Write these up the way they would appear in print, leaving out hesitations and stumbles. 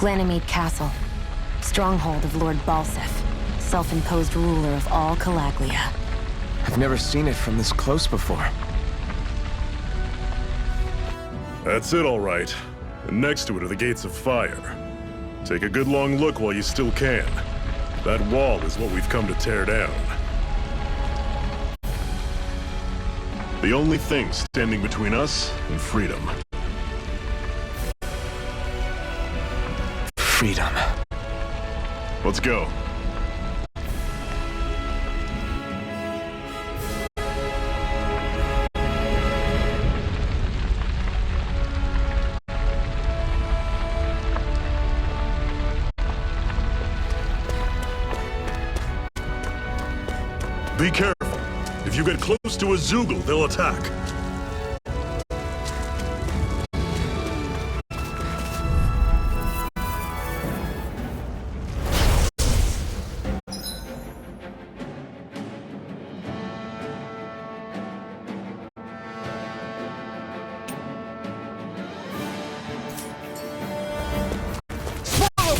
Ganymede Castle. Stronghold of Lord Balseph, self-imposed ruler of all Calaglia. I've never seen it from this close before. That's it, all right. And next to it are the Gates of Fire. Take a good long look while you still can. That wall is what we've come to tear down. The only thing standing between us and freedom. Freedom. Let's go. Be careful. If you get close to a Zeugle, they'll attack.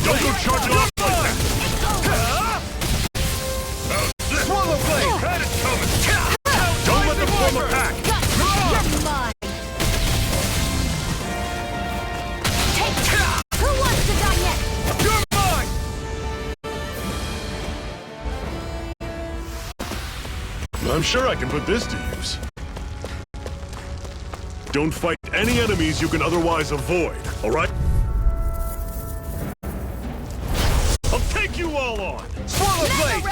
Don't go charging off like that! Swallow blade! Had it coming! Don't let them form a pack! You're mine! Who wants to die yet? You're mine! I'm sure I can put this to use. Don't fight any enemies you can otherwise avoid, alright? I'll take you all on! Swallow blade!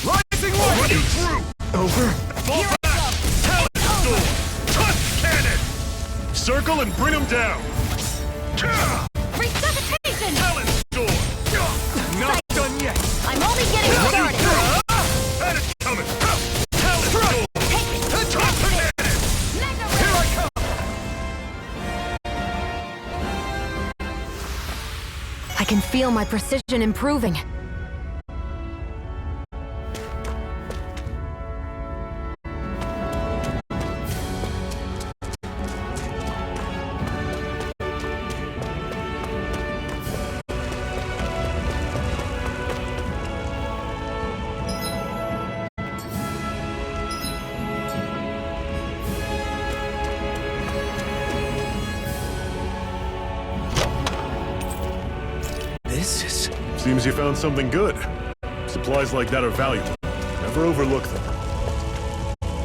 Rising Warrior! Run you through! Over? Fall back! Talent Storm! Tusk Cannon! Circle and bring them down! Resuscitation! Talent Storm! Not done yet! I'm only getting started! Had it coming! Talent Storm! Tusk Cannon! Here I come! I can feel my precision improving. This is... Seems you found something good. Supplies like that are valuable. Never overlook them.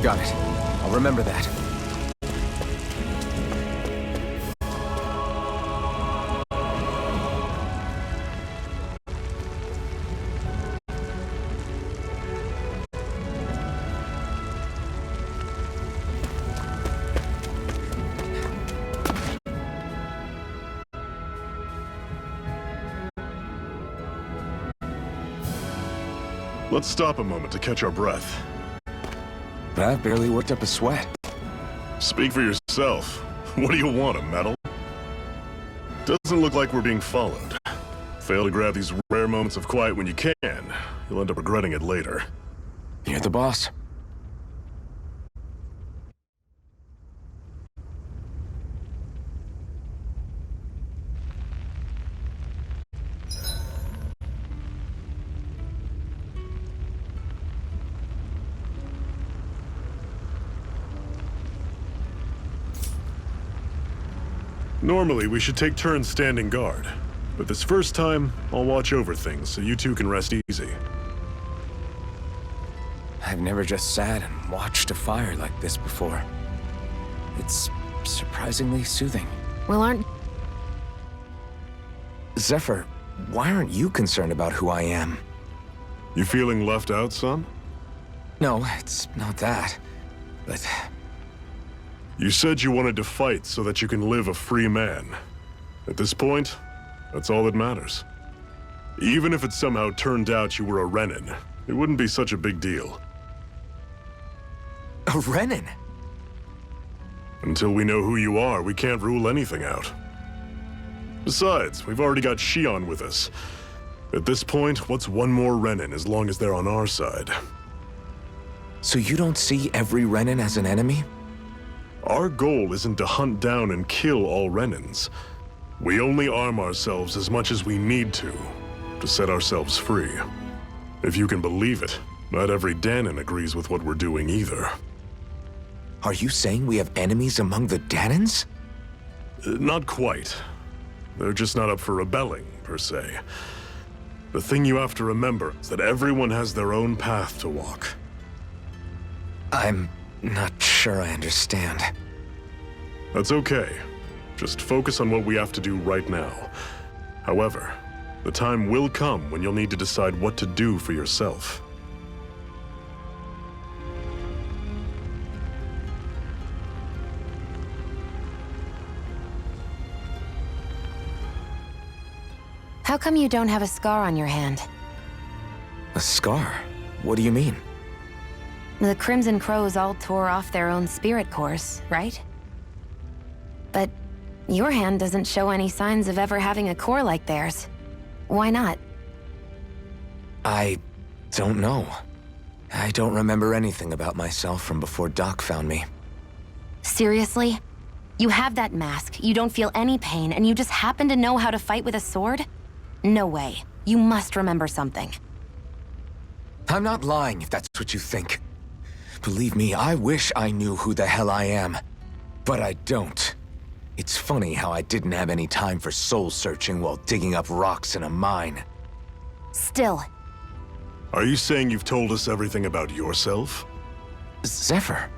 Got it. I'll remember that. Let's stop a moment to catch our breath. I've barely worked up a sweat. Speak for yourself. What do you want, a medal? Doesn't look like we're being followed. Fail to grab these rare moments of quiet when you can. You'll end up regretting it later. You're the boss. Normally, we should take turns standing guard. But this first time, I'll watch over things so you two can rest easy. I've never just sat and watched a fire like this before. It's surprisingly soothing. Well, aren't... Zephyr, why aren't you concerned about who I am? You feeling left out, son? No, it's not that. But You said you wanted to fight so that you can live a free man. At this point, that's all that matters. Even if it somehow turned out you were a Renin, it wouldn't be such a big deal. a Renin? Until we know who you are, we can't rule anything out. Besides, we've already got Shion with us. At this point, what's one more Renin as long as they're on our side? So you don't see every Renin as an enemy? Our goal isn't to hunt down and kill all Renins. We only arm ourselves as much as we need to set ourselves free. If you can believe it, not every Danon agrees with what we're doing either. Are you saying we have enemies among the Danons? Not quite. They're just not up for rebelling, per se. The thing you have to remember is that everyone has their own path to walk. I'm not sure I understand. That's okay. Just focus on what we have to do right now. However, the time will come when you'll need to decide what to do for yourself. How come you don't have a scar on your hand? A scar? What do you mean? The Crimson Crows all tore off their own spirit cores, right? But your hand doesn't show any signs of ever having a core like theirs. Why not? I don't know. I don't remember anything about myself from before Doc found me. Seriously? You have that mask, you don't feel any pain, and you just happen to know how to fight with a sword? No way. You must remember something. I'm not lying if that's what you think. Believe me, I wish I knew who the hell I am. But I don't. It's funny how I didn't have any time for soul-searching while digging up rocks in a mine. Still. Are you saying you've told us everything about yourself? Zephyr.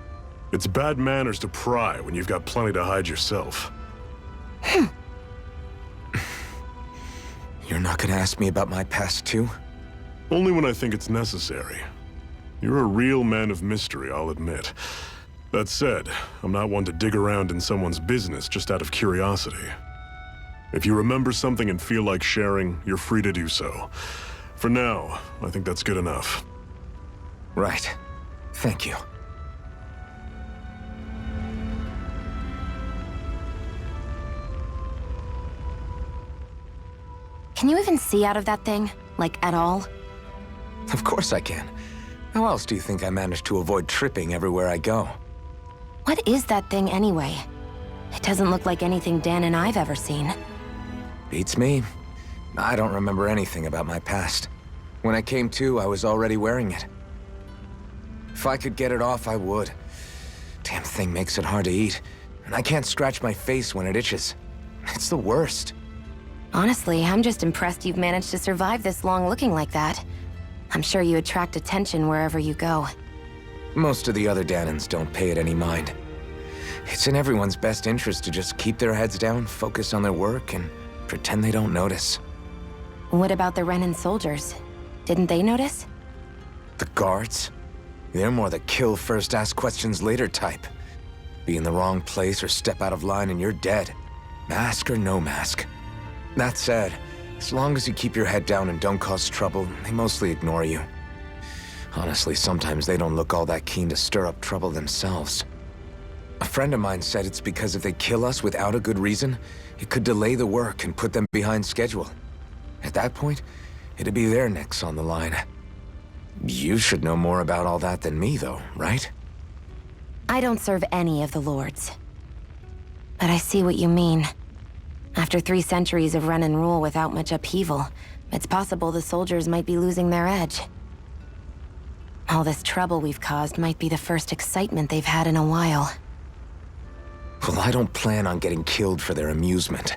It's bad manners to pry when you've got plenty to hide yourself. You're not gonna ask me about my past, too? Only when I think it's necessary. You're a real man of mystery, I'll admit. That said, I'm not one to dig around in someone's business just out of curiosity. If you remember something and feel like sharing, you're free to do so. For now, I think that's good enough. Right. Thank you. Can you even see out of that thing? Like, at all? Of course I can. How else do you think I managed to avoid tripping everywhere I go? What is that thing anyway? It doesn't look like anything Dan and I've ever seen. Beats me. I don't remember anything about my past. When I came to, I was already wearing it. If I could get it off, I would. Damn thing makes it hard to eat, and I can't scratch my face when it itches. It's the worst. Honestly, I'm just impressed you've managed to survive this long looking like that. I'm sure you attract attention wherever you go. Most of the other Danons don't pay it any mind. It's in everyone's best interest to just keep their heads down, focus on their work, and pretend they don't notice. What about the Renan soldiers? Didn't they notice? The guards? They're more the kill first, ask questions later type. Be in the wrong place or step out of line and you're dead. Mask or no mask. That said, as long as you keep your head down and don't cause trouble, they mostly ignore you. Honestly, sometimes they don't look all that keen to stir up trouble themselves. A friend of mine said it's because if they kill us without a good reason, it could delay the work and put them behind schedule. At that point, it'd be their necks on the line. You should know more about all that than me, though, right? I don't serve any of the lords. But I see what you mean. After 3 centuries of Renan rule without much upheaval, it's possible the soldiers might be losing their edge. All this trouble we've caused might be the first excitement they've had in a while. Well, I don't plan on getting killed for their amusement.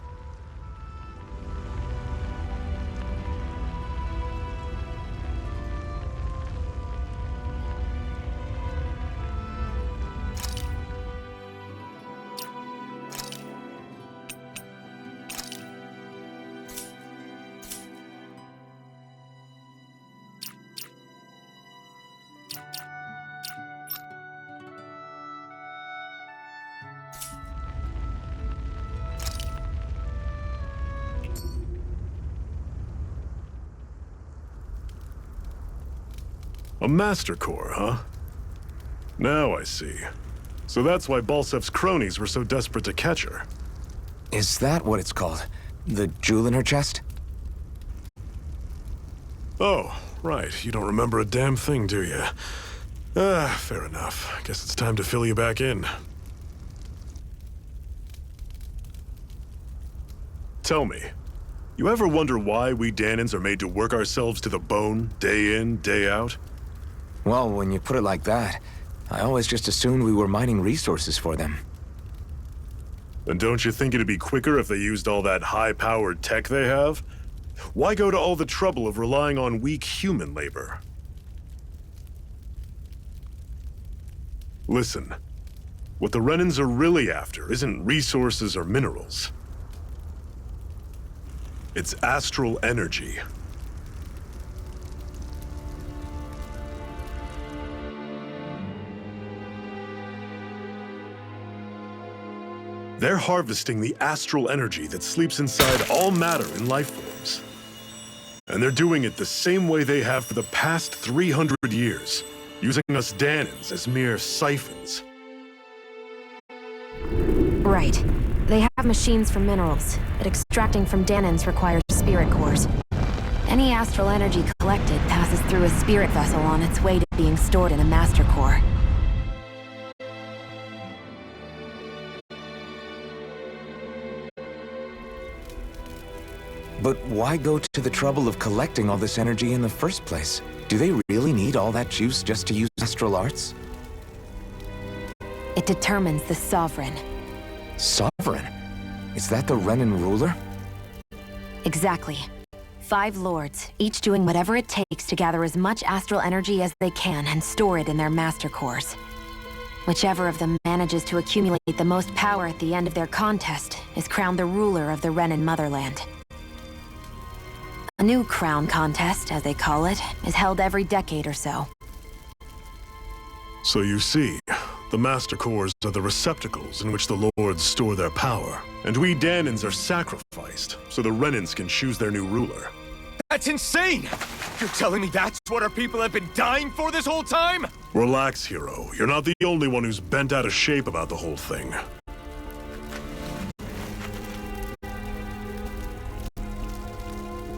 A Master Core, huh? Now I see. So that's why Balsef's cronies were so desperate to catch her. Is that what it's called? The jewel in her chest? Oh, right. You don't remember a damn thing, do you? Fair enough. Guess it's time to fill you back in. Tell me, you ever wonder why we Dahnans are made to work ourselves to the bone, day in, day out? Well, when you put it like that, I always just assumed we were mining resources for them. And don't you think it'd be quicker if they used all that high-powered tech they have? Why go to all the trouble of relying on weak human labor? Listen, what the Renans are really after isn't resources or minerals. It's astral energy. They're harvesting the astral energy that sleeps inside all matter in life forms. And they're doing it the same way they have for the past 300 years, using us Dahnans as mere siphons. Right. They have machines for minerals, but extracting from Dahnans requires spirit cores. Any astral energy collected passes through a spirit vessel on its way to being stored in a master core. But why go to the trouble of collecting all this energy in the first place? Do they really need all that juice just to use astral arts? It determines the Sovereign. Sovereign? Is that the Renan ruler? Exactly. 5 lords, each doing whatever it takes to gather as much astral energy as they can and store it in their master cores. Whichever of them manages to accumulate the most power at the end of their contest is crowned the ruler of the Renan motherland. A new crown contest, as they call it, is held every decade or so. So you see, the Master Cores are the receptacles in which the Lords store their power. And we Dahnans are sacrificed, so the Renans can choose their new ruler. That's insane! You're telling me that's what our people have been dying for this whole time? Relax, hero. You're not the only one who's bent out of shape about the whole thing.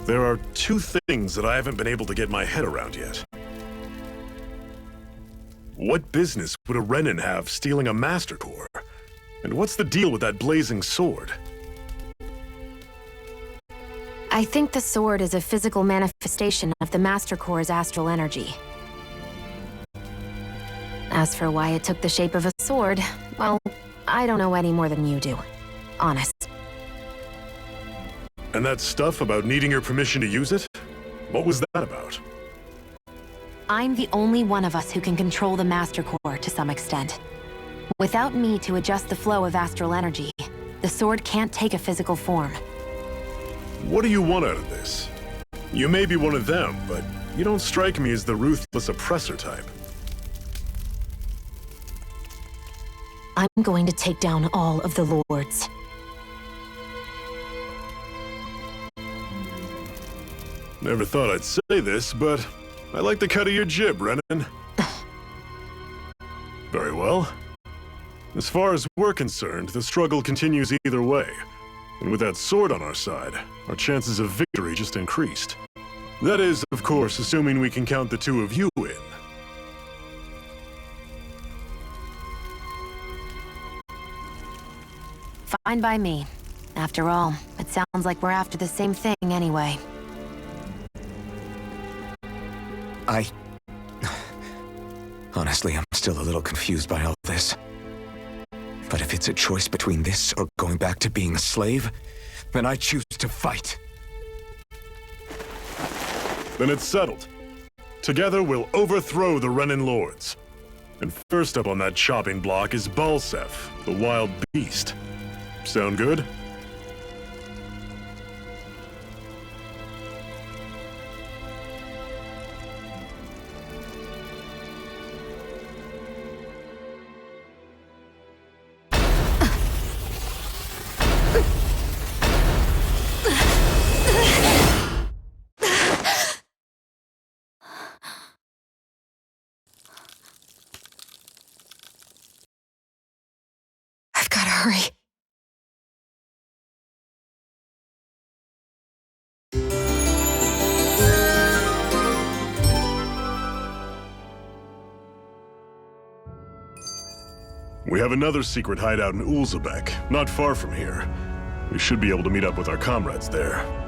There are 2 things that I haven't been able to get my head around yet. What business would a Renan have stealing a Master Core? And what's the deal with that blazing sword? I think the sword is a physical manifestation of the Master Core's astral energy. As for why it took the shape of a sword, well, I don't know any more than you do. Honest. And that stuff about needing your permission to use it? What was that about? I'm the only one of us who can control the Master Core to some extent. Without me to adjust the flow of astral energy, the sword can't take a physical form. What do you want out of this? You may be one of them, but you don't strike me as the ruthless oppressor type. I'm going to take down all of the lords. Never thought I'd say this, but I like the cut of your jib, Renan. Very well. As far as we're concerned, the struggle continues either way. And with that sword on our side, our chances of victory just increased. That is, of course, assuming we can count the 2 of you in. Fine by me. After all, it sounds like we're after the same thing anyway. Honestly, I'm still a little confused by all this. But if it's a choice between this or going back to being a slave, then I choose to fight. Then it's settled. Together, we'll overthrow the Renan Lords. And first up on that chopping block is Balseph, the wild beast. Sound good? I've gotta hurry. We have another secret hideout in Ulzebek, not far from here. We should be able to meet up with our comrades there.